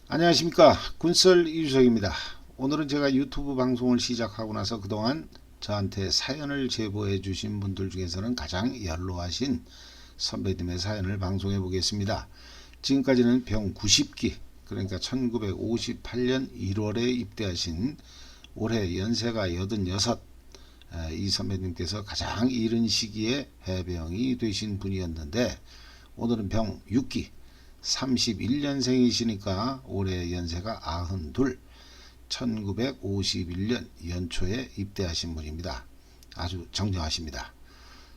안녕하십니까, 군썰 이주석입니다. 오늘은 제가 유튜브 방송을 시작하고 나서 그동안 저한테 사연을 제보해 주신 분들 중에서는 가장 연로하신 선배님의 사연을 방송해 보겠습니다. 지금까지는 병 90기, 그러니까 1958년 1월에 입대하신 올해 연세가 86, 이 선배님께서 가장 이른 시기에 해병이 되신 분이었는데, 오늘은 병 6기 31년생이시니까 올해 연세가 92, 1951년 연초에 입대하신 분입니다. 아주 정정하십니다.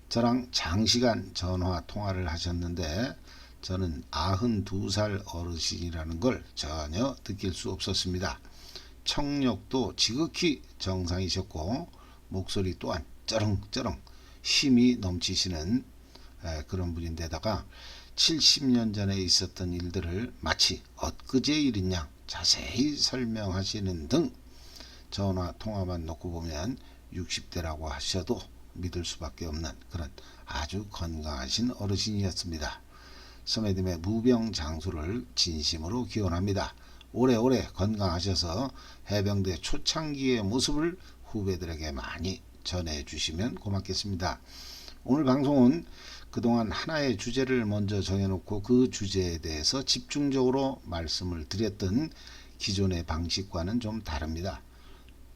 저랑 장시간 전화 통화를 하셨는데 저는 92살 어르신이라는 걸 전혀 느낄 수 없었습니다. 청력도 지극히 정상이셨고 목소리 또한 쩌렁쩌렁 힘이 넘치시는 그런 분인데다가 70년 전에 있었던 일들을 마치 엊그제 일인 양 자세히 설명하시는 등 전화 통화만 놓고 보면 60대라고 하셔도 믿을 수밖에 없는 그런 아주 건강하신 어르신이었습니다. 선배님의 무병장수를 진심으로 기원합니다. 오래오래 건강하셔서 해병대 초창기의 모습을 후배들에게 많이 전해주시면 고맙겠습니다. 오늘 방송은 그동안 하나의 주제를 먼저 정해놓고 그 주제에 대해서 집중적으로 말씀을 드렸던 기존의 방식과는 좀 다릅니다.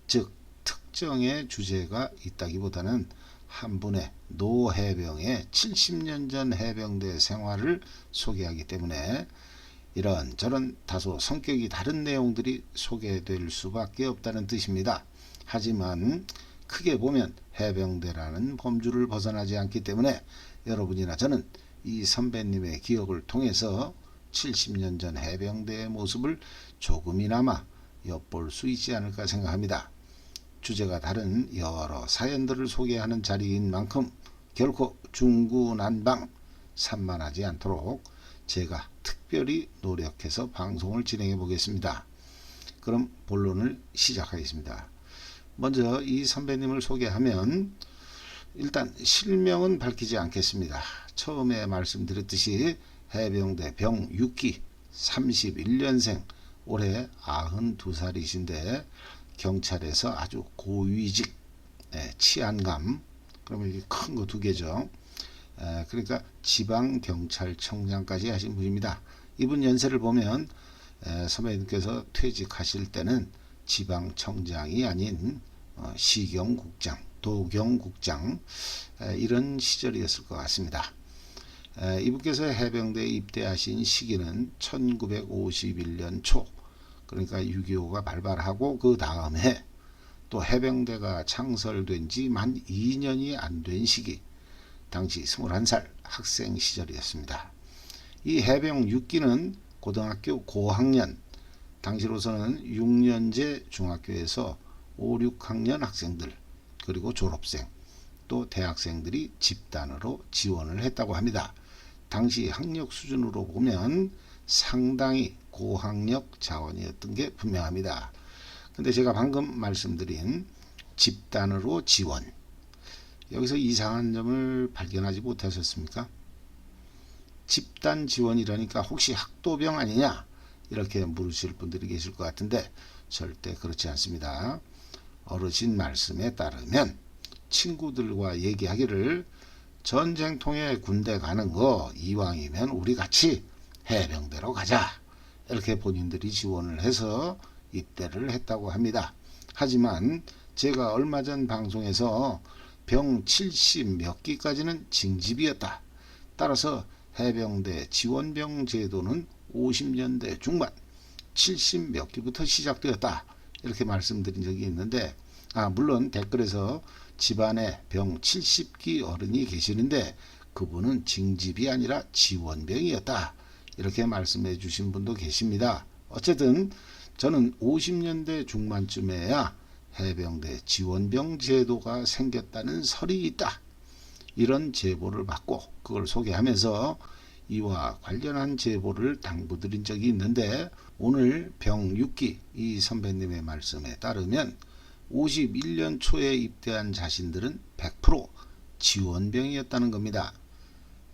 즉 특정의 주제가 있다기보다는 한 분의 노해병의 70년 전 해병대 생활을 소개하기 때문에 이런저런 다소 성격이 다른 내용들이 소개될 수밖에 없다는 뜻입니다. 하지만 크게 보면 해병대라는 범주를 벗어나지 않기 때문에 여러분이나 저는 이 선배님의 기억을 통해서 70년 전 해병대의 모습을 조금이나마 엿볼 수 있지 않을까 생각합니다. 주제가 다른 여러 사연들을 소개하는 자리인 만큼 결코 중구난방 산만하지 않도록 제가 특별히 노력해서 방송을 진행해 보겠습니다. 그럼 본론을 시작하겠습니다. 먼저 이 선배님을 소개하면 일단 실명은 밝히지 않겠습니다. 처음에 말씀드렸듯이 해병대 병 6기 31년생 올해 92살이신데 경찰에서 아주 고위직 치안감, 그러면 큰 거 두 개죠. 그러니까 지방경찰청장까지 하신 분입니다. 이분 연세를 보면 선배님께서 퇴직하실 때는 지방청장이 아닌 시경국장, 도경국장 이런 시절이었을 것 같습니다. 이분께서 해병대에 입대하신 시기는 1951년 초, 그러니까 6.25가 발발하고 그 다음에 또 해병대가 창설된 지 만 2년이 안 된 시기, 당시 21살 학생 시절이었습니다. 이 해병 6기는 고등학교 고학년, 당시로서는 6년제 중학교에서 5, 6학년 학생들, 그리고 졸업생, 또 대학생들이 집단으로 지원을 했다고 합니다. 당시 학력 수준으로 보면 상당히 고학력 자원이었던 게 분명합니다. 근데 제가 방금 말씀드린 집단으로 지원, 여기서 이상한 점을 발견하지 못하셨습니까? 집단 지원이라니까 혹시 학도병 아니냐 이렇게 물으실 분들이 계실 것 같은데 절대 그렇지 않습니다. 어르신 말씀에 따르면 친구들과 얘기하기를 전쟁통에 군대 가는 거 이왕이면 우리 같이 해병대로 가자, 이렇게 본인들이 지원을 해서 입대를 했다고 합니다. 하지만 제가 얼마 전 방송에서 병 70 몇 기까지는 징집이었다, 따라서 해병대 지원병 제도는 50년대 중반 70 몇 기부터 시작되었다, 이렇게 말씀드린 적이 있는데, 물론 댓글에서 집안에 병 70기 어른이 계시는데 그분은 징집이 아니라 지원병이었다, 이렇게 말씀해 주신 분도 계십니다. 어쨌든 저는 50년대 중반쯤에야 해병대 지원병 제도가 생겼다는 설이 있다, 이런 제보를 받고 그걸 소개하면서 이와 관련한 제보를 당부드린 적이 있는데, 오늘 병 6기 이 선배님의 말씀에 따르면 51년 초에 입대한 자신들은 100% 지원병이었다는 겁니다.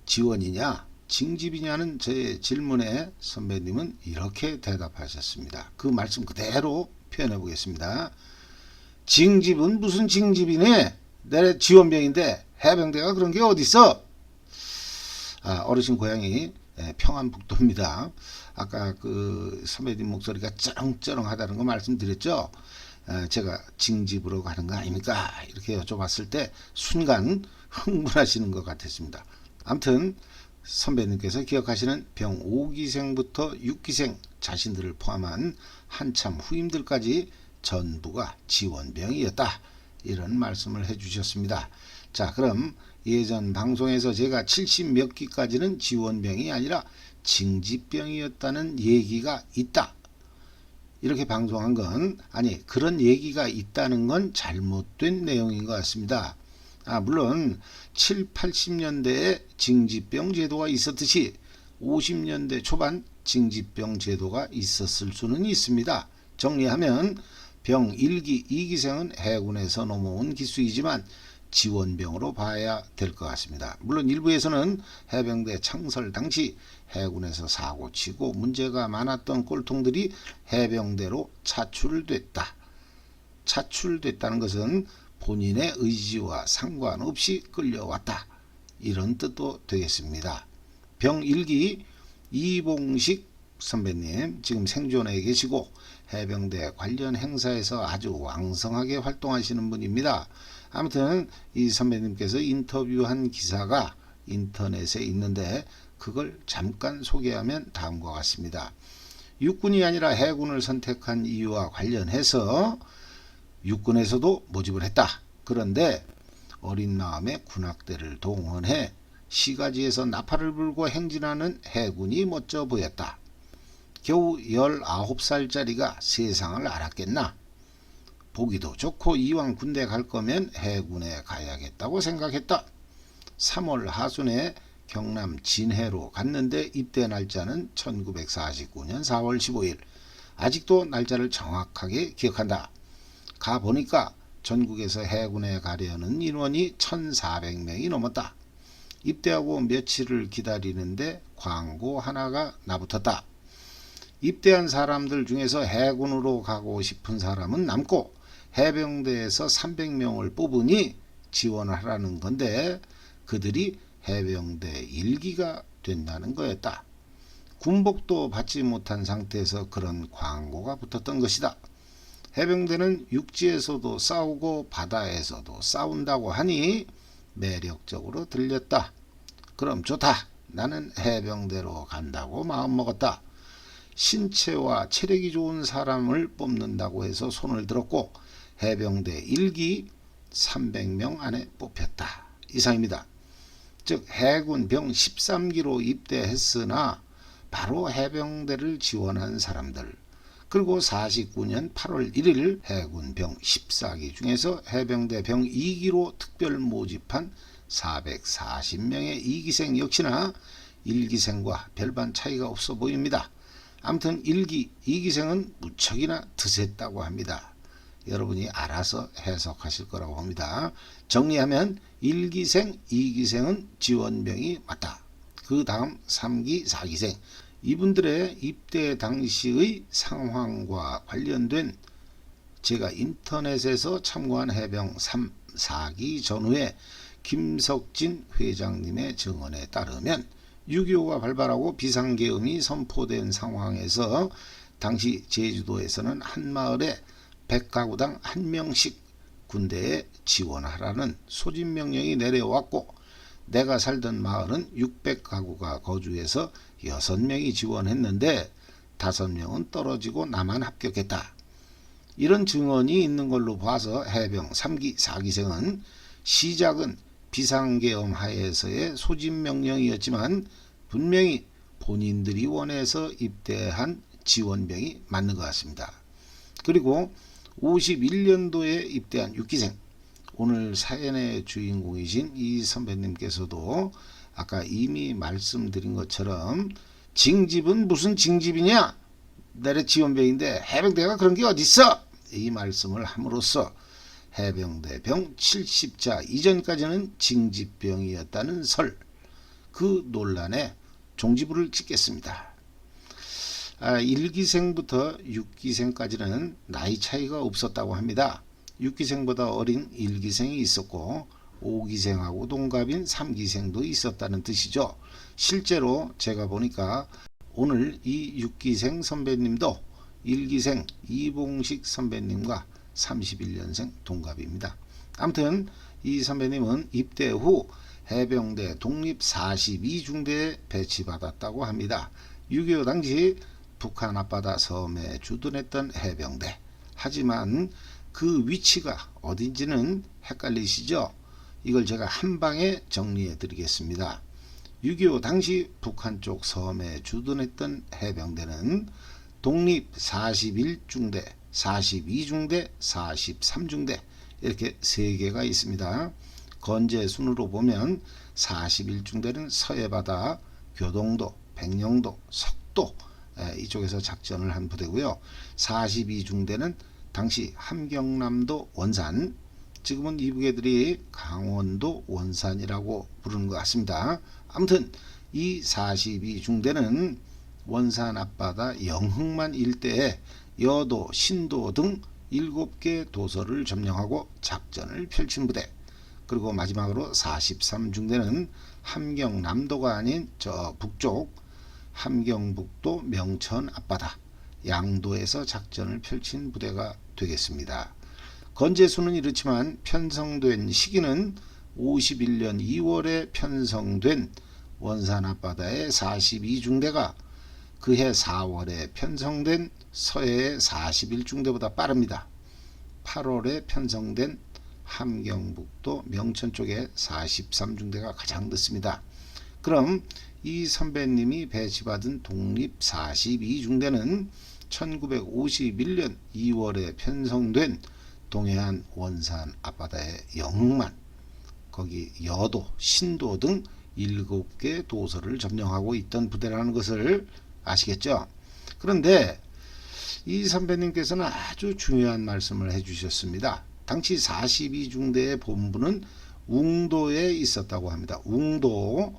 지원이냐 징집이냐는 제 질문에 선배님은 이렇게 대답하셨습니다. 그 말씀 그대로 표현해 보겠습니다. 징집은 무슨 징집이네? 내 지원병인데 해병대가 그런 게 어딨어? 어르신 고향이 평안북도입니다. 아까 그 선배님 목소리가 쩌렁쩌렁하다는 거 말씀드렸죠. 제가 징집으로 가는 거 아닙니까? 이렇게 여쭤봤을 때 순간 흥분하시는 것 같았습니다. 아무튼 선배님께서 기억하시는 병 5기생부터 6기생 자신들을 포함한 한참 후임들까지 전부가 지원병이었다. 이런 말씀을 해주셨습니다. 자, 그럼 예전 방송에서 제가 70몇 기까지는 지원병이 아니라 징집병이었다는 얘기가 있다. 이렇게 방송한 건 그런 얘기가 있다는 건 잘못된 내용인 것 같습니다. 물론 7, 80년대에 징집병 제도가 있었듯이 50년대 초반 징집병 제도가 있었을 수는 있습니다. 정리하면 병 1기, 2기생은 해군에서 넘어온 기수이지만 지원병으로 봐야 될 것 같습니다. 물론 일부에서는 해병대 창설 당시 해군에서 사고치고 문제가 많았던 꼴통들이 해병대로 차출됐다. 차출됐다는 것은 본인의 의지와 상관없이 끌려왔다. 이런 뜻도 되겠습니다. 병 1기 이봉식 선배님 지금 생존해 계시고 해병대 관련 행사에서 아주 왕성하게 활동하시는 분입니다. 아무튼 이 선배님께서 인터뷰한 기사가 인터넷에 있는데 그걸 잠깐 소개하면 다음과 같습니다. 육군이 아니라 해군을 선택한 이유와 관련해서 육군에서도 모집을 했다. 그런데 어린 마음에 군악대를 동원해 시가지에서 나팔을 불고 행진하는 해군이 멋져 보였다. 겨우 19살짜리가 세상을 알았겠나? 보기도 좋고 이왕 군대 갈 거면 해군에 가야겠다고 생각했다. 3월 하순에 경남 진해로 갔는데 입대 날짜는 1949년 4월 15일. 아직도 날짜를 정확하게 기억한다. 가보니까 전국에서 해군에 가려는 인원이 1,400명이 넘었다. 입대하고 며칠을 기다리는데 광고 하나가 나붙었다. 입대한 사람들 중에서 해군으로 가고 싶은 사람은 남고 해병대에서 300명을 뽑으니 지원을 하라는 건데 그들이 해병대 1기가 된다는 거였다. 군복도 받지 못한 상태에서 그런 광고가 붙었던 것이다. 해병대는 육지에서도 싸우고 바다에서도 싸운다고 하니 매력적으로 들렸다. 그럼 좋다. 나는 해병대로 간다고 마음먹었다. 신체와 체력이 좋은 사람을 뽑는다고 해서 손을 들었고 해병대 1기 300명 안에 뽑혔다. 이상입니다. 즉 해군 병 13기로 입대했으나 바로 해병대를 지원한 사람들, 그리고 49년 8월 1일 해군 병 14기 중에서 해병대 병 2기로 특별 모집한 440명의 2기생 역시나 1기생과 별반 차이가 없어 보입니다. 아무튼 1기, 2기생은 무척이나 드셌다고 합니다. 여러분이 알아서 해석하실 거라고 봅니다. 정리하면 1기생, 2기생은 지원병이 맞다. 그 다음 3기, 4기생. 이분들의 입대 당시의 상황과 관련된 제가 인터넷에서 참고한 해병 3, 4기 전후에 김석진 회장님의 증언에 따르면 6.25가 발발하고 비상계엄이 선포된 상황에서 당시 제주도에서는 한 마을에 100가구당 1명씩 군대에 지원하라는 소집명령이 내려왔고 내가 살던 마을은 600가구가 거주해서 6명이 지원했는데 5명은 떨어지고 나만 합격했다. 이런 증언이 있는 걸로 봐서 해병 3기, 4기생은 시작은 비상계엄 하에서의 소집명령이었지만 분명히 본인들이 원해서 입대한 지원병이 맞는 것 같습니다. 그리고 51년도에 입대한 6기생, 오늘 사연의 주인공이신 이 선배님께서도 아까 이미 말씀드린 것처럼 징집은 무슨 징집이냐? 내래 지원병인데 해병대가 그런 게 어딨어? 이 말씀을 함으로써 해병대 병 70자 이전까지는 징집병이었다는 설, 그 논란에 종지부를 찍겠습니다. 1기생부터 6기생까지는 나이 차이가 없었다고 합니다. 6기생보다 어린 1기생이 있었고 5기생하고 동갑인 3기생도 있었다는 뜻이죠. 실제로 제가 보니까 오늘 이 6기생 선배님도 1기생 이봉식 선배님과 31년생 동갑입니다. 아무튼 이 선배님은 입대 후 해병대 독립 42중대에 배치받았다고 합니다. 6.25 당시 북한 앞바다 섬에 주둔했던 해병대. 하지만 그 위치가 어딘지는 헷갈리시죠? 이걸 제가 한 방에 정리해 드리겠습니다. 6.25 당시 북한 쪽 섬에 주둔했던 해병대는 독립 41중대, 42중대, 43중대 이렇게 3개가 있습니다. 건재 순으로 보면 41중대는 서해바다, 교동도, 백령도, 석도 이쪽에서 작전을 한 부대고요. 42중대는 당시 함경남도 원산, 지금은 이 부대들이 강원도 원산이라고 부르는 것 같습니다. 아무튼 이 42중대는 원산 앞바다 영흥만 일대에 여도, 신도 등 7개 도서를 점령하고 작전을 펼친 부대. 그리고 마지막으로 43중대는 함경남도가 아닌 저 북쪽 함경북도 명천 앞바다 양도에서 작전을 펼친 부대가 되겠습니다. 건재수는 이렇지만 편성된 시기는 51년 2월에 편성된 원산 앞바다의 42중대가 그해 4월에 편성된 서해의 41중대보다 빠릅니다. 8월에 편성된 함경북도 명천 쪽의 43중대가 가장 늦습니다. 그럼 이 선배님이 배치받은 독립 42중대는 1951년 2월에 편성된 동해안 원산 앞바다의 영흥만, 거기 여도, 신도 등 7개 도서를 점령하고 있던 부대라는 것을 아시겠죠? 그런데 이 선배님께서는 아주 중요한 말씀을 해주셨습니다. 당시 42중대의 본부는 웅도에 있었다고 합니다. 웅도.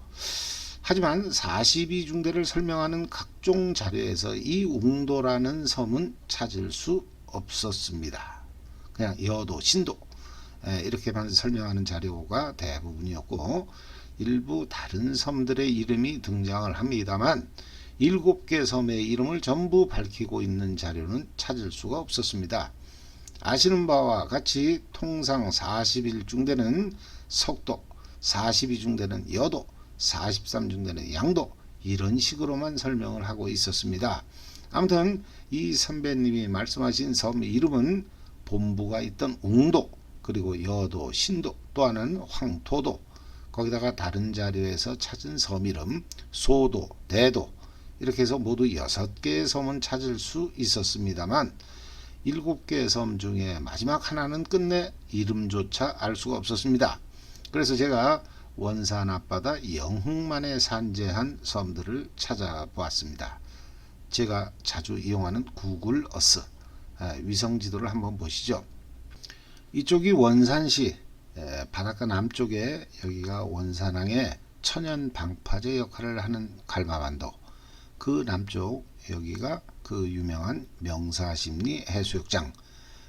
하지만 42중대를 설명하는 각종 자료에서 이 웅도라는 섬은 찾을 수 없었습니다. 그냥 여도, 신도 이렇게만 설명하는 자료가 대부분이었고 일부 다른 섬들의 이름이 등장을 합니다만 7개 섬의 이름을 전부 밝히고 있는 자료는 찾을 수가 없었습니다. 아시는 바와 같이 통상 41중대는 석도, 42중대는 여도, 43중대는 양도 이런 식으로만 설명을 하고 있었습니다. 아무튼 이 선배님이 말씀하신 섬 이름은 본부가 있던 웅도, 그리고 여도, 신도, 또 하나는 황토도, 거기다가 다른 자료에서 찾은 섬 이름 소도, 대도 이렇게 해서 모두 6개의 섬은 찾을 수 있었습니다만 7개의 섬 중에 마지막 하나는 끝내 이름조차 알 수가 없었습니다. 그래서 제가 원산 앞바다 영흥만에 산재한 섬들을 찾아보았습니다. 제가 자주 이용하는 구글 어스 위성 지도를 한번 보시죠. 이쪽이 원산시 바닷가 남쪽에 여기가 원산항의 천연 방파제 역할을 하는 갈마반도, 그 남쪽 여기가 그 유명한 명사심리 해수욕장,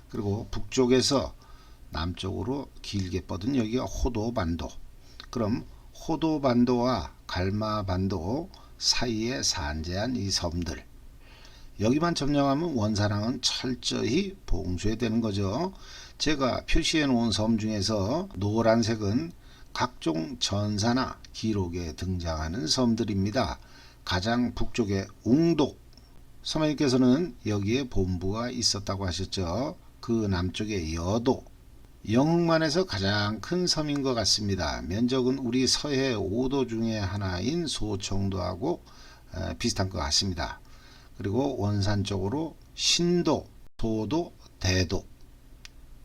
그리고 북쪽에서 남쪽으로 길게 뻗은 여기가 호도반도. 그럼 호도반도와 갈마반도 사이에 산재한 이 섬들, 여기만 점령하면 원산항은 철저히 봉쇄되는 거죠. 제가 표시해 놓은 섬 중에서 노란색은 각종 전사나 기록에 등장하는 섬들입니다. 가장 북쪽의 웅도, 선배님께서는 여기에 본부가 있었다고 하셨죠. 그 남쪽의 여도, 영흥만에서 가장 큰 섬인 것 같습니다. 면적은 우리 서해 5도 중에 하나인 소청도하고 비슷한 것 같습니다. 그리고 원산 쪽으로 신도, 소도, 대도,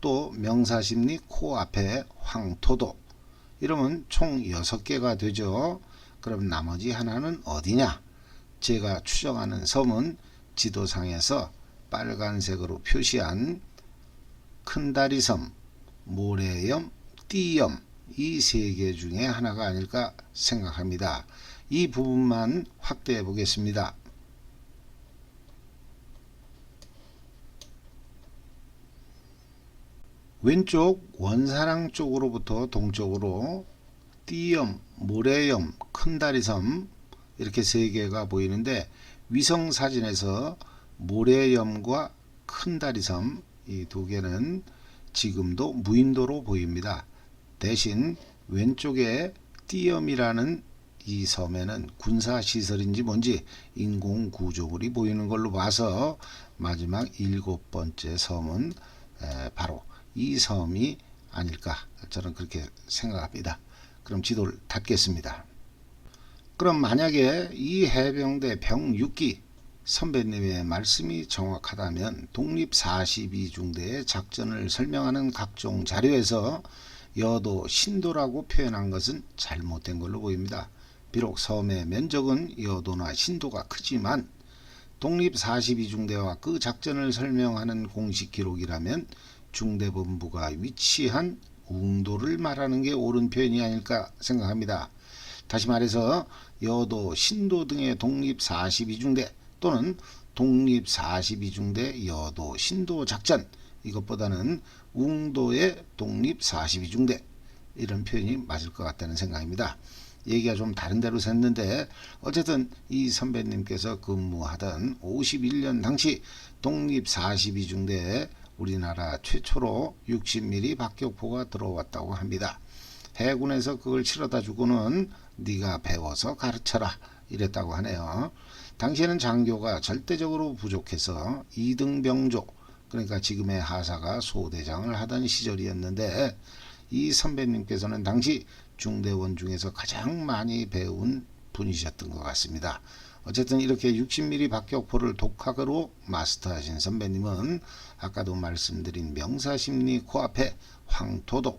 또 명사심리 코앞에 황토도, 이러면 총 6개가 되죠. 그럼 나머지 하나는 어디냐? 제가 추정하는 섬은 지도상에서 빨간색으로 표시한 큰다리섬, 모래염, 띠염 이 3개 중에 하나가 아닐까 생각합니다. 이 부분만 확대해 보겠습니다. 왼쪽 원산항 쪽으로부터 동쪽으로 띠염, 모래염, 큰다리섬 이렇게 세 개가 보이는데 위성 사진에서 모래염과 큰다리섬 이 두 개는 지금도 무인도로 보입니다. 대신 왼쪽에 띠염이라는 이 섬에는 군사시설인지 뭔지 인공구조물이 보이는 걸로 봐서 마지막 7번째 섬은 바로 이 섬이 아닐까 저는 그렇게 생각합니다. 그럼 지도를 닫겠습니다. 그럼 만약에 이 해병대 병6기 선배님의 말씀이 정확하다면 독립 42중대의 작전을 설명하는 각종 자료에서 여도 신도라고 표현한 것은 잘못된 걸로 보입니다. 비록 섬의 면적은 여도나 신도가 크지만 독립 42중대와 그 작전을 설명하는 공식 기록이라면 중대본부가 위치한 웅도를 말하는 게 옳은 표현이 아닐까 생각합니다. 다시 말해서 여도, 신도 등의 독립 42중대 또는 독립 42중대 여도, 신도 작전 이것보다는 웅도의 독립 42중대 이런 표현이 맞을 것 같다는 생각입니다. 얘기가 좀 다른 데로 샜는데 어쨌든 이 선배님께서 근무하던 51년 당시 독립 42중대에 우리나라 최초로 60mm 박격포가 들어왔다고 합니다. 해군에서 그걸 치러다 주고는 네가 배워서 가르쳐라 이랬다고 하네요. 당시에는 장교가 절대적으로 부족해서 2등병조 그러니까 지금의 하사가 소대장을 하던 시절이었는데 이 선배님께서는 당시 중대원 중에서 가장 많이 배운 분이셨던 것 같습니다. 어쨌든 이렇게 60mm 박격포를 독학으로 마스터하신 선배님은 아까도 말씀드린 명사십리 코앞에 황토도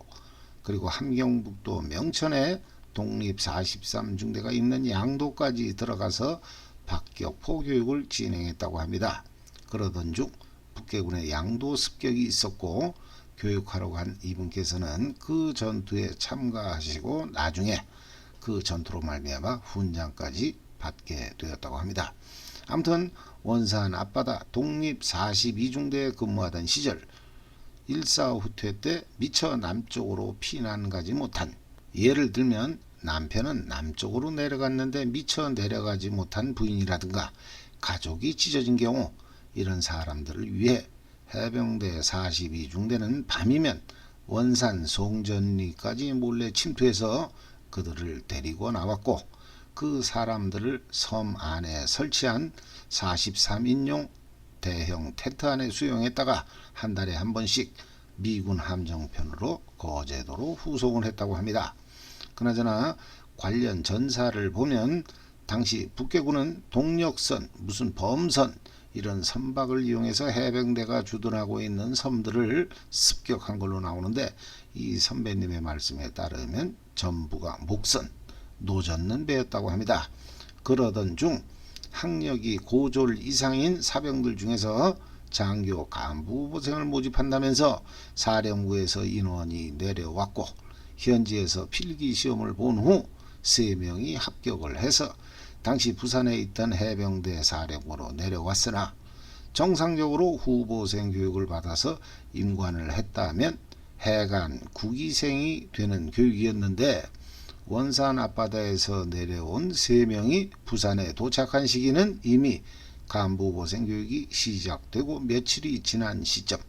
그리고 함경북도 명천에 독립 43중대가 있는 양도까지 들어가서 박격포 교육을 진행했다고 합니다. 그러던 중 북계군의 양도 습격이 있었고 교육하러 간 이분께서는 그 전투에 참가하시고 나중에 그 전투로 말미암아 훈장까지 받게 되었다고 합니다. 아무튼 원산 앞바다 독립 42중대에 근무하던 시절 1.4 후퇴 때 미처 남쪽으로 피난 가지 못한 예를 들면 남편은 남쪽으로 내려갔는데 미처 내려가지 못한 부인이라든가 가족이 찢어진 경우 이런 사람들을 위해 해병대 42중대는 밤이면 원산 송전리까지 몰래 침투해서 그들을 데리고 나왔고 그 사람들을 섬 안에 설치한 43인용 대형 텐트 안에 수용했다가 한 달에 한 번씩 미군 함정편으로 거제도로 후송을 했다고 합니다. 그나저나 관련 전사를 보면 당시 북계군은 동력선 무슨 범선 이런 선박을 이용해서 해병대가 주둔하고 있는 섬들을 습격한 걸로 나오는데 이 선배님의 말씀에 따르면 전부가 목선 노젓는 배였다고 합니다. 그러던 중 학력이 고졸 이상인 사병들 중에서 장교 간부 후보생을 모집한다면서 사령부에서 인원이 내려왔고 현지에서 필기시험을 본 후 3명이 합격을 해서 당시 부산에 있던 해병대 사령부로 내려왔으나 정상적으로 후보생 교육을 받아서 임관을 했다면 해관 국위생이 되는 교육이었는데 원산 앞바다에서 내려온 3명이 부산에 도착한 시기는 이미 간부후보생 교육이 시작되고 며칠이 지난 시점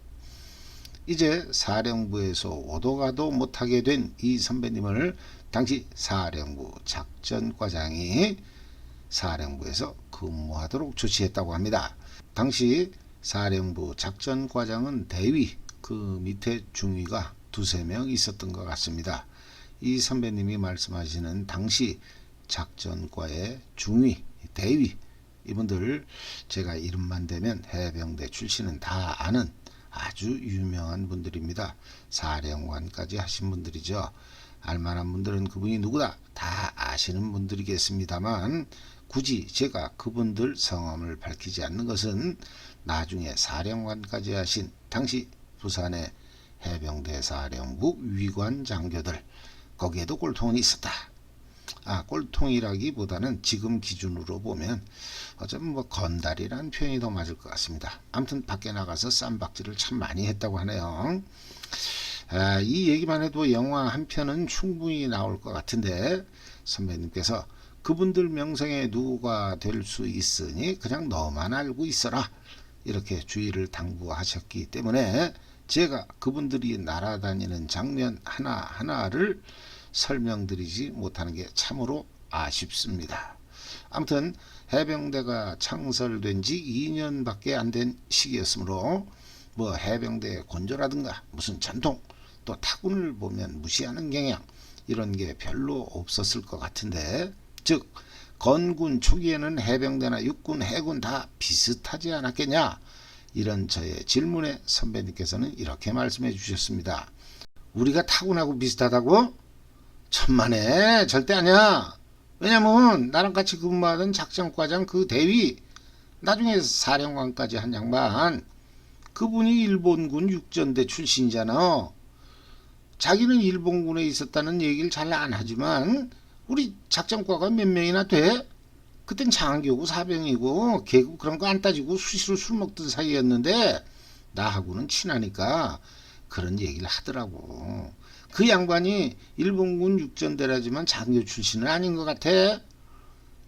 이제 사령부에서 오도 가도 못하게 된 이 선배님을 당시 사령부 작전과장이 사령부에서 근무하도록 조치했다고 합니다. 당시 사령부 작전과장은 대위 그 밑에 중위가 2~3명 있었던 것 같습니다. 이 선배님이 말씀하시는 당시 작전과의 중위 대위 이분들 제가 이름만 대면 해병대 출신은 다 아는 아주 유명한 분들입니다. 사령관까지 하신 분들이죠. 알만한 분들은 그분이 누구다 다 아시는 분들이겠습니다만 굳이 제가 그분들 성함을 밝히지 않는 것은 나중에 사령관까지 하신 당시 부산의 해병대 사령부 위관 장교들 거기에도 꼴통은 있었다. 꼴통이라기보다는 지금 기준으로 보면 어쩌면 건달이라는 표현이 더 맞을 것 같습니다. 아무튼 밖에 나가서 쌈박질을 참 많이 했다고 하네요. 이 얘기만 해도 영화 한 편은 충분히 나올 것 같은데 선배님께서 그분들 명성에 누가 될 수 있으니 그냥 너만 알고 있어라 이렇게 주의를 당부하셨기 때문에 제가 그분들이 날아다니는 장면 하나하나를 설명드리지 못하는 게 참으로 아쉽습니다. 아무튼 해병대가 창설된 지 2년밖에 안 된 시기였으므로 해병대의 곤조라든가 무슨 전통 또 타군을 보면 무시하는 경향 이런 게 별로 없었을 것 같은데, 즉 건군 초기에는 해병대나 육군 해군 다 비슷하지 않았겠냐, 이런 저의 질문에 선배님께서는 이렇게 말씀해 주셨습니다. 우리가 타군하고 비슷하다고? 천만에, 절대 아니야. 왜냐면 나랑 같이 근무하던 작전과장 그 대위, 나중에 사령관까지 한 양반, 그분이 일본군 육전대 출신이잖아. 자기는 일본군에 있었다는 얘기를 잘 안 하지만 우리 작전과가 몇 명이나 돼? 그땐 장교고 사병이고 계급 그런 거 안 따지고 수시로 술 먹던 사이였는데 나하고는 친하니까 그런 얘기를 하더라고. 그 양반이 일본군 육전대라지만 장교 출신은 아닌 것 같아.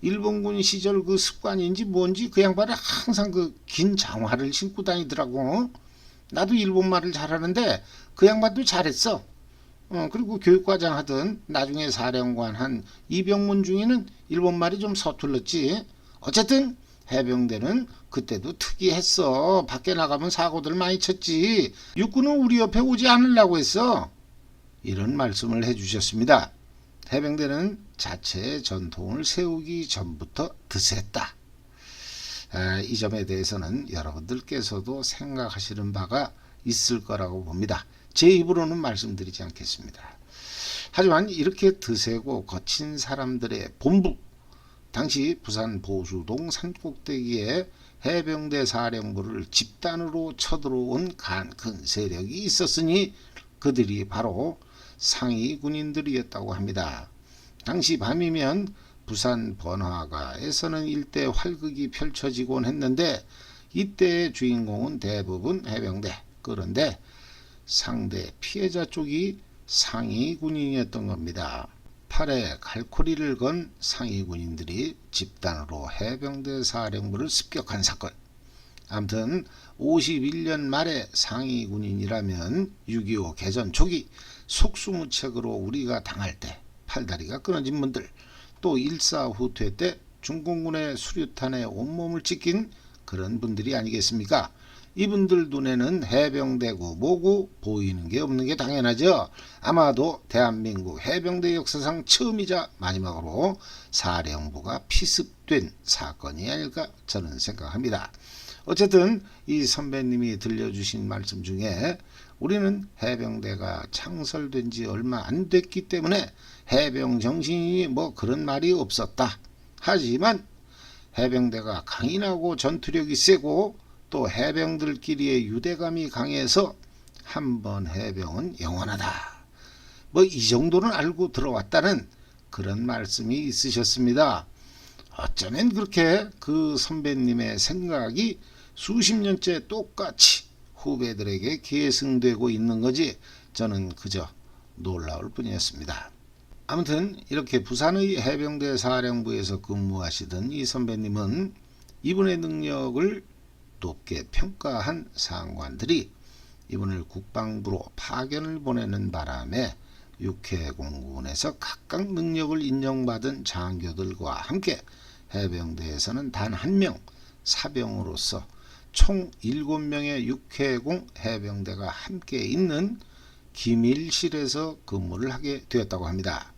일본군 시절 그 습관인지 뭔지 그 양반은 항상 그 긴 장화를 신고 다니더라고. 나도 일본말을 잘하는데 그 양반도 잘했어. 그리고 교육과장 하던 나중에 사령관 한 이병문 중에는 일본말이 좀 서툴렀지. 어쨌든 해병대는 그때도 특이했어. 밖에 나가면 사고들 많이 쳤지. 육군은 우리 옆에 오지 않으려고 했어. 이런 말씀을 해주셨습니다. 해병대는 자체의 전통을 세우기 전부터 드셌다. 이 점에 대해서는 여러분들께서도 생각하시는 바가 있을 거라고 봅니다. 제 입으로는 말씀드리지 않겠습니다. 하지만 이렇게 드세고 거친 사람들의 본부, 당시 부산 보수동 산꼭대기에 해병대 사령부를 집단으로 쳐들어온 큰 세력이 있었으니 그들이 바로 상위 군인들이었다고 합니다. 당시 밤이면 부산 번화가에서는 일대 활극이 펼쳐지곤 했는데 이때의 주인공은 대부분 해병대, 그런데 상대 피해자 쪽이 상위 군인이었던 겁니다. 팔에 갈고리를 건 상위 군인들이 집단으로 해병대 사령부를 습격한 사건. 아무튼 51년 말에 상위 군인이라면 6.25 개전 초기 속수무책으로 우리가 당할 때 팔다리가 끊어진 분들, 또 일사후퇴 때 중공군의 수류탄에 온몸을 찢긴 그런 분들이 아니겠습니까? 이분들 눈에는 해병대고 뭐고 보이는 게 없는 게 당연하죠. 아마도 대한민국 해병대 역사상 처음이자 마지막으로 사령부가 피습된 사건이 아닐까 저는 생각합니다. 어쨌든 이 선배님이 들려주신 말씀 중에 우리는 해병대가 창설된 지 얼마 안 됐기 때문에 해병 정신이 그런 말이 없었다. 하지만 해병대가 강인하고 전투력이 세고 또 해병들끼리의 유대감이 강해서 한 번 해병은 영원하다. 이 정도는 알고 들어왔다는 그런 말씀이 있으셨습니다. 어쩌면 그렇게 그 선배님의 생각이 수십 년째 똑같이 후배들에게 계승되고 있는 거지 저는 그저 놀라울 뿐이었습니다. 아무튼 이렇게 부산의 해병대 사령부에서 근무하시던 이 선배님은 이분의 능력을 높게 평가한 상관들이 이분을 국방부로 파견을 보내는 바람에 육해공군에서 각각 능력을 인정받은 장교들과 함께 해병대에서는 단 한 명 사병으로서 총 7명의 육해공 해병대가 함께 있는 기밀실에서 근무를 하게 되었다고 합니다.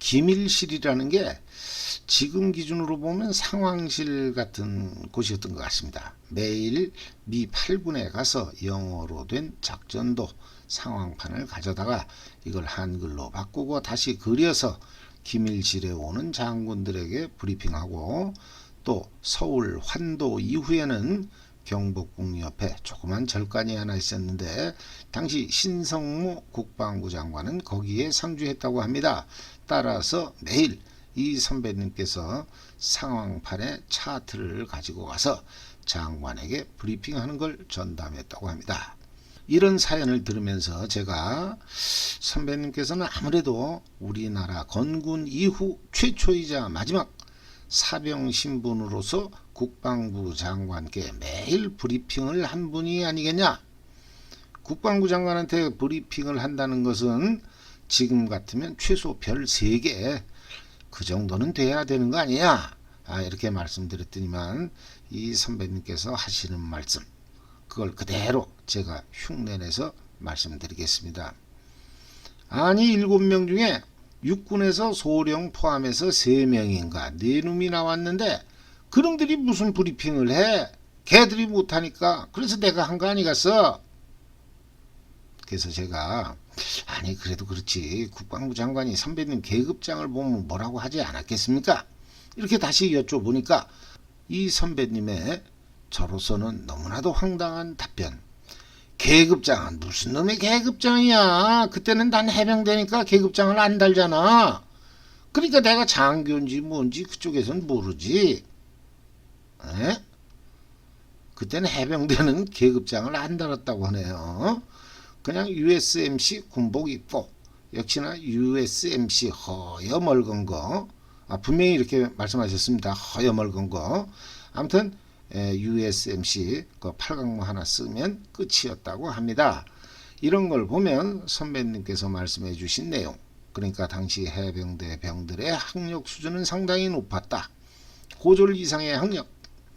기밀실이라는 게 지금 기준으로 보면 상황실 같은 곳이었던 것 같습니다. 매일 미 8군에 가서 영어로 된 작전도 상황판을 가져다가 이걸 한글로 바꾸고 다시 그려서 기밀실에 오는 장군들에게 브리핑하고, 또 서울 환도 이후에는 경복궁 옆에 조그만 절간이 하나 있었는데 당시 신성무 국방부 장관은 거기에 상주했다고 합니다. 따라서 매일 이 선배님께서 상황판의 차트를 가지고 가서 장관에게 브리핑하는 걸 전담했다고 합니다. 이런 사연을 들으면서 제가 선배님께서는 아무래도 우리나라 건군 이후 최초이자 마지막 사병 신분으로서 국방부 장관께 매일 브리핑을 한 분이 아니겠냐. 국방부 장관한테 브리핑을 한다는 것은 지금 같으면 최소 별 3개 그 정도는 돼야 되는 거 아니냐. 이렇게 말씀드렸더니만 이 선배님께서 하시는 말씀, 그걸 그대로 제가 흉내내서 말씀드리겠습니다. 아니 7명 중에 육군에서 소령 포함해서 3명인가 4놈이 나왔는데 그놈들이 무슨 브리핑을 해? 걔들이 못하니까. 그래서 내가 한 거 아니겠어? 그래서 제가 아니 그래도 그렇지 국방부 장관이 선배님 계급장을 보면 뭐라고 하지 않았겠습니까? 이렇게 다시 여쭤보니까 이 선배님의 저로서는 너무나도 황당한 답변. 계급장은 무슨 놈의 계급장이야. 그때는 난 해병대니까 계급장을 안 달잖아. 그러니까 내가 장교인지 뭔지 그쪽에선 모르지. 에? 그때는 해병대는 계급장을 안 달았다고 하네요. 그냥 USMC 군복 입고 역시나 USMC 허여 멀건 거, 분명히 이렇게 말씀하셨습니다. 허여 멀건 거. 아무튼 USMC 그 팔각모 하나 쓰면 끝이었다고 합니다. 이런 걸 보면 선배님께서 말씀해 주신 내용, 그러니까 당시 해병대 병들의 학력 수준은 상당히 높았다. 고졸 이상의 학력,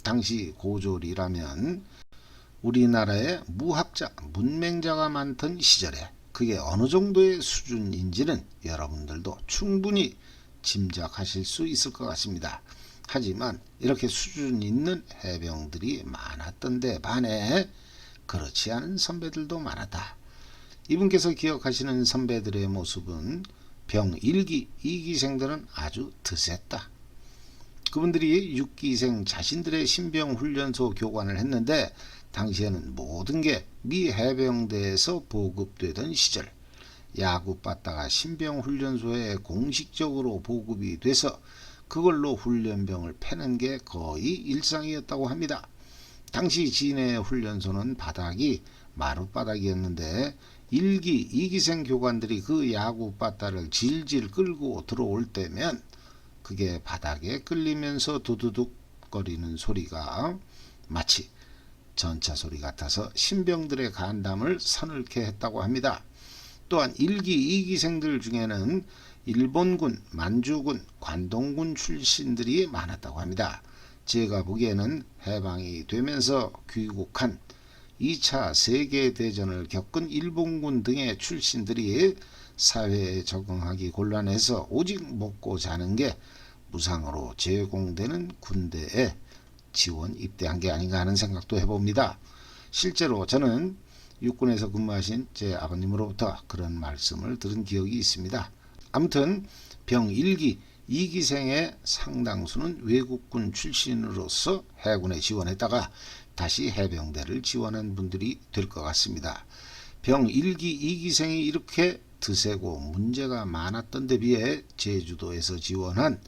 당시 고졸이라면 우리나라에 무학자, 문맹자가 많던 시절에 그게 어느 정도의 수준인지는 여러분들도 충분히 짐작하실 수 있을 것 같습니다. 하지만 이렇게 수준 있는 해병들이 많았던데 반해 그렇지 않은 선배들도 많았다. 이분께서 기억하시는 선배들의 모습은 병 1기, 2기생들은 아주 드셌다. 그분들이 6기생 자신들의 신병훈련소 교관을 했는데 당시에는 모든 게 미 해병대에서 보급되던 시절, 야구 빠따가 신병훈련소에 공식적으로 보급이 돼서 그걸로 훈련병을 패는 게 거의 일상이었다고 합니다. 당시 진해 훈련소는 바닥이 마룻바닥이었는데 1기, 2기생 교관들이 그 야구 빠따를 질질 끌고 들어올 때면 그게 바닥에 끌리면서 두두둑 거리는 소리가 마치 전차 소리 같아서 신병들의 간담을 서늘케 했다고 합니다. 또한 1기, 2기생들 중에는 일본군, 만주군, 관동군 출신들이 많았다고 합니다. 제가 보기에는 해방이 되면서 귀국한 2차 세계대전을 겪은 일본군 등의 출신들이 사회에 적응하기 곤란해서 오직 먹고 자는 게 무상으로 제공되는 군대에 지원 입대한 게 아닌가 하는 생각도 해봅니다. 실제로 저는 육군에서 근무하신 제 아버님으로부터 그런 말씀을 들은 기억이 있습니다. 아무튼 병 1기, 2기생의 상당수는 외국군 출신으로서 해군에 지원했다가 다시 해병대를 지원한 분들이 될 것 같습니다. 병 1기, 2기생이 이렇게 드세고 문제가 많았던 데 비해 제주도에서 지원한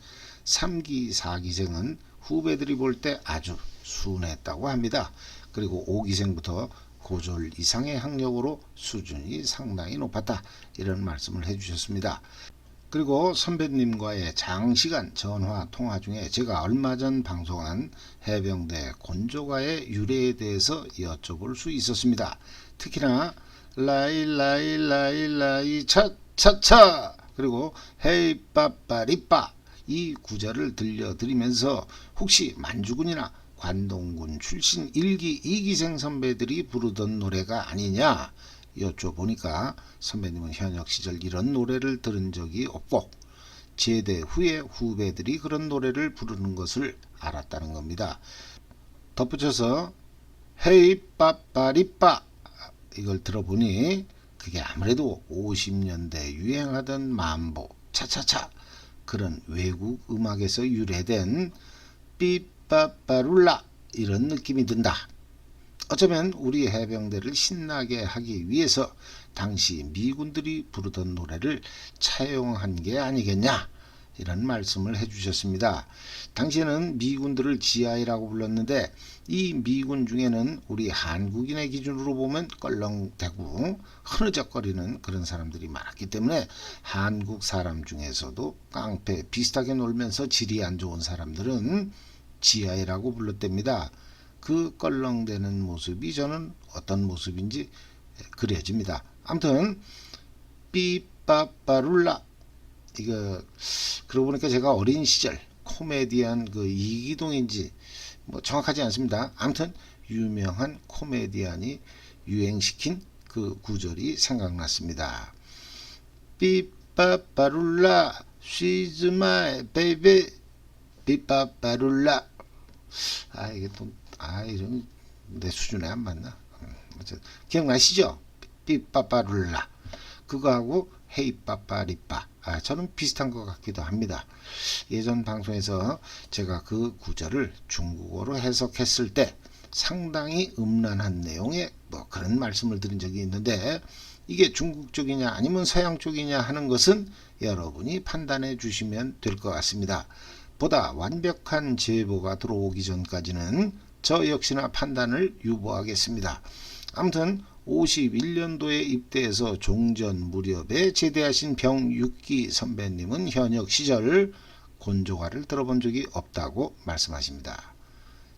3기, 4기생은 후배들이 볼 때 아주 순했다고 합니다. 그리고 5기생부터 고졸 이상의 학력으로 수준이 상당히 높았다. 이런 말씀을 해주셨습니다. 그리고 선배님과의 장시간 전화 통화 중에 제가 얼마 전 방송한 해병대 곤조가의 유래에 대해서 여쭤볼 수 있었습니다. 특히나 라이 차차차 그리고 헤이 빠빠리빠 이 구절을 들려드리면서 혹시 만주군이나 관동군 출신 1기, 2기생 선배들이 부르던 노래가 아니냐 여쭤보니까 선배님은 현역 시절 이런 노래를 들은 적이 없고 제대 후에 후배들이 그런 노래를 부르는 것을 알았다는 겁니다. 덧붙여서 헤이 빠빠리빠 이걸 들어보니 그게 아무래도 50년대 유행하던 만보 차차차 그런 외국 음악에서 유래된 삐빠빠룰라 이런 느낌이 든다. 어쩌면 우리 해병대를 신나게 하기 위해서 당시 미군들이 부르던 노래를 차용한 게 아니겠냐 이런 말씀을 해주셨습니다. 당시에는 미군들을 GI라고 불렀는데 이 미군 중에는 우리 한국인의 기준으로 보면 껄렁대고 흐느적거리는 그런 사람들이 많았기 때문에 한국 사람 중에서도 깡패 비슷하게 놀면서 질이 안 좋은 사람들은 GI라고 불렀답니다. 그 껄렁대는 모습이 저는 어떤 모습인지 그려집니다. 아무튼 삐빠빠룰라, 이거 그러고 보니까 제가 어린 시절 코미디언 그 이기동인지 뭐 정확하지 않습니다. 아무튼 유명한 코미디언이 유행시킨 그 구절이 생각났습니다. 삐빠빠룰라 she's my baby 삐빠빠룰라. 이게 또 이런 내 수준에 안 맞나? 기억나시죠? 삐빠빠룰라. 그거하고 헤이빠빠리빠, 저는 비슷한 것 같기도 합니다. 예전 방송에서 제가 그 구절을 중국어로 해석했을 때 상당히 음란한 내용의 뭐 그런 말씀을 드린 적이 있는데, 이게 중국 쪽이냐 아니면 서양 쪽이냐 하는 것은 여러분이 판단해 주시면 될 것 같습니다. 보다 완벽한 제보가 들어오기 전까지는 저 역시나 판단을 유보하겠습니다. 아무튼 51년도에 입대해서 종전 무렵에 제대하신 병육기 선배님은 현역 시절 곤조가를 들어본 적이 없다고 말씀하십니다.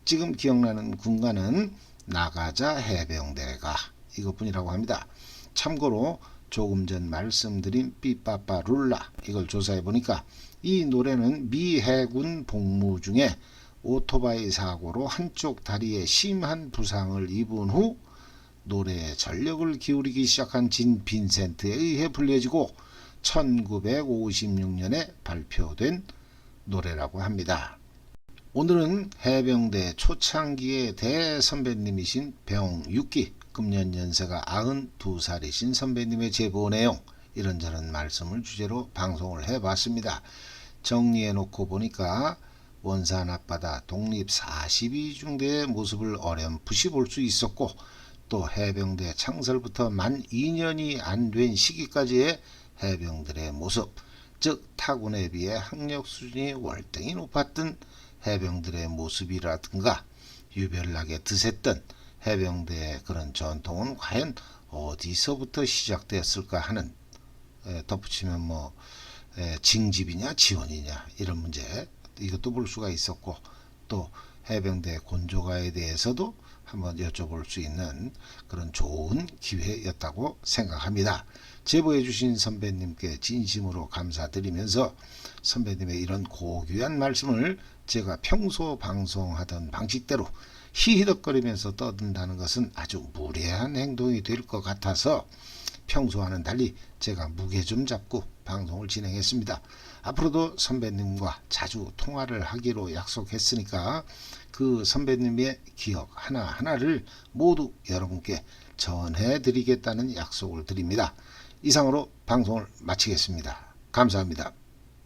지금 기억나는 군가는 나가자 해병대가 이것뿐이라고 합니다. 참고로 조금 전 말씀드린 삐빠빠룰라, 이걸 조사해 보니까 이 노래는 미 해군 복무 중에 오토바이 사고로 한쪽 다리에 심한 부상을 입은 후 노래에 전력을 기울이기 시작한 진 빈센트에 의해 불려지고 1956년에 발표된 노래라고 합니다. 오늘은 해병대 초창기의 대선배님이신 병육기, 금년 연세가 92살이신 선배님의 제보 내용, 이런저런 말씀을 주제로 방송을 해봤습니다. 정리해놓고 보니까 원산 앞바다 독립 42중대의 모습을 어렴풋이 볼 수 있었고, 또 해병대 창설부터 만 2년이 안 된 시기까지의 해병들의 모습, 즉 타군에 비해 학력 수준이 월등히 높았던 해병들의 모습이라든가 유별나게 드셌던 해병대의 그런 전통은 과연 어디서부터 시작되었을까 하는, 덧붙이면 뭐 징집이냐 지원이냐 이런 문제, 이것도 볼 수가 있었고, 또 해병대 곤조가에 대해서도 한번 여쭤볼 수 있는 그런 좋은 기회였다고 생각합니다. 제보해 주신 선배님께 진심으로 감사드리면서 선배님의 이런 고귀한 말씀을 제가 평소 방송하던 방식대로 히히덕거리면서 떠든다는 것은 아주 무례한 행동이 될 것 같아서 평소와는 달리 제가 무게 좀 잡고 방송을 진행했습니다. 앞으로도 선배님과 자주 통화를 하기로 약속했으니까 그 선배님의 기억 하나하나를 모두 여러분께 전해드리겠다는 약속을 드립니다. 이상으로 방송을 마치겠습니다. 감사합니다.